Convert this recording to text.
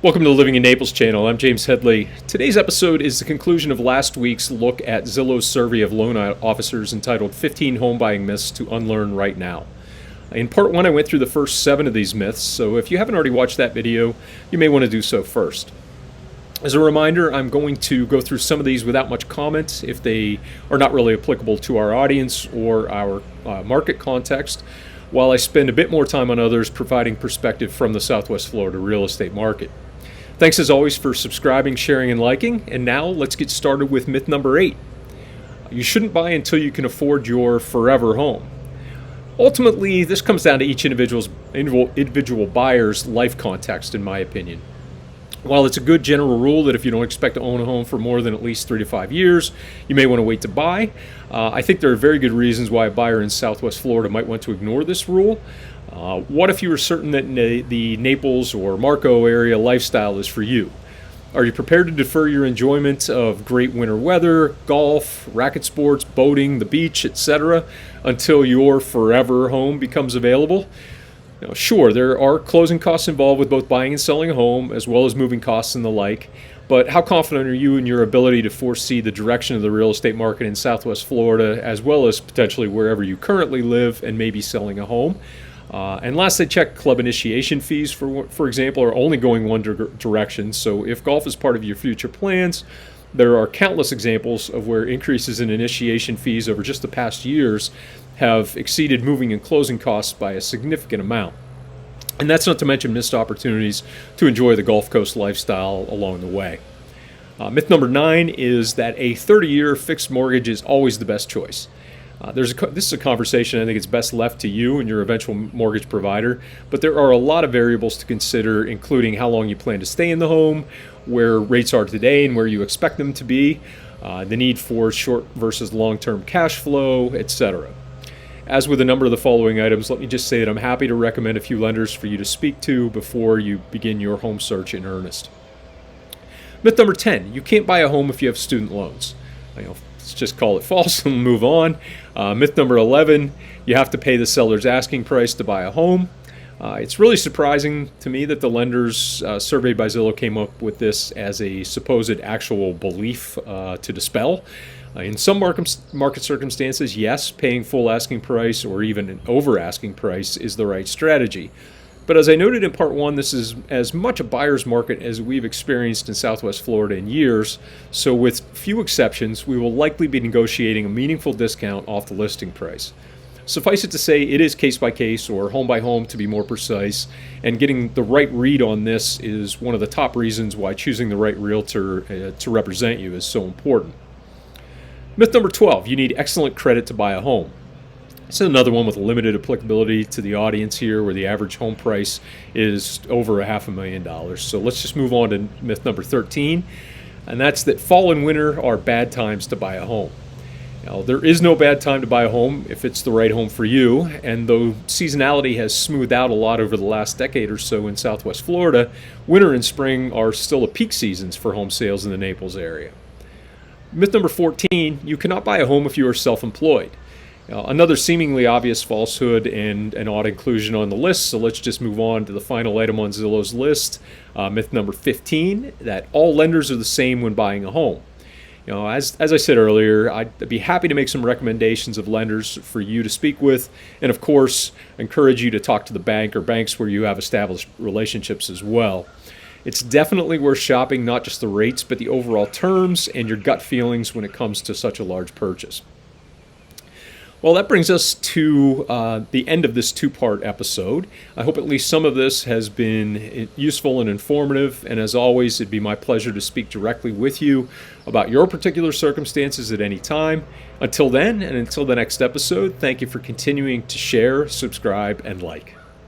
Welcome to the Living in Naples channel. I'm James Headley. Today's episode is the conclusion of last week's look at Zillow's survey of loan officers entitled 15 Home Buying Myths to Unlearn Right Now. In part 1, I went through the first 7 of these myths, so if you haven't already watched that video, you may want to do so first. As a reminder, I'm going to go through some of these without much comment if they are not really applicable to our audience or our market context, while I spend a bit more time on others providing perspective from the Southwest Florida real estate market. Thanks as always for subscribing, sharing, and liking. And now let's get started with myth number 8. You shouldn't buy until you can afford your forever home. Ultimately, this comes down to each individual buyer's life context, in my opinion. While it's a good general rule that if you don't expect to own a home for more than at least 3 to 5 years, you may want to wait to buy, I think there are very good reasons why a buyer in Southwest Florida might want to ignore this rule. What if you are certain that the Naples or Marco area lifestyle is for you? Are you prepared to defer your enjoyment of great winter weather, golf, racket sports, boating, the beach, etc., until your forever home becomes available? Now, sure, there are closing costs involved with both buying and selling a home, as well as moving costs and the like, but how confident are you in your ability to foresee the direction of the real estate market in Southwest Florida, as well as potentially wherever you currently live and may be selling a home? And last I checked, club initiation fees, for example, are only going one direction. So if golf is part of your future plans, there are countless examples of where increases in initiation fees over just the past years have exceeded moving and closing costs by a significant amount. And that's not to mention missed opportunities to enjoy the Gulf Coast lifestyle along the way. Myth number 9 is that a 30-year fixed mortgage is always the best choice. This is a conversation I think it's best left to you and your eventual mortgage provider, but there are a lot of variables to consider, including how long you plan to stay in the home, where rates are today and where you expect them to be, the need for short versus long-term cash flow, etc. As with a number of the following items, let me just say that I'm happy to recommend a few lenders for you to speak to before you begin your home search in earnest. Myth number 10, you can't buy a home if you have student loans. Let's just call it false and move on. Myth number 11, you have to pay the seller's asking price to buy a home. It's really surprising to me that the lenders surveyed by Zillow came up with this as a supposed actual belief to dispel. In some market circumstances, yes, paying full asking price or even an over asking price is the right strategy. But as I noted in part 1, this is as much a buyer's market as we've experienced in Southwest Florida in years, so with few exceptions, we will likely be negotiating a meaningful discount off the listing price. Suffice it to say, it is case by case, or home by home to be more precise, and getting the right read on this is one of the top reasons why choosing the right realtor to represent you is so important. Myth number 12, you need excellent credit to buy a home. This is another one with limited applicability to the audience here, where the average home price is over $500,000. So let's just move on to myth number 13, and that's that fall and winter are bad times to buy a home. Now, there is no bad time to buy a home if it's the right home for you, and though seasonality has smoothed out a lot over the last decade or so in Southwest Florida, winter and spring are still the peak seasons for home sales in the Naples area. Myth number 14, you cannot buy a home if you are self-employed. Another seemingly obvious falsehood and an odd inclusion on the list, so let's just move on to the final item on Zillow's list. Myth number 15, that all lenders are the same when buying a home. As I said earlier, I'd be happy to make some recommendations of lenders for you to speak with, and of course, encourage you to talk to the bank or banks where you have established relationships as well. It's definitely worth shopping not just the rates, but the overall terms and your gut feelings when it comes to such a large purchase. Well, that brings us to the end of this 2-part episode. I hope at least some of this has been useful and informative, and as always, it'd be my pleasure to speak directly with you about your particular circumstances at any time. Until then, and until the next episode, thank you for continuing to share, subscribe, and like.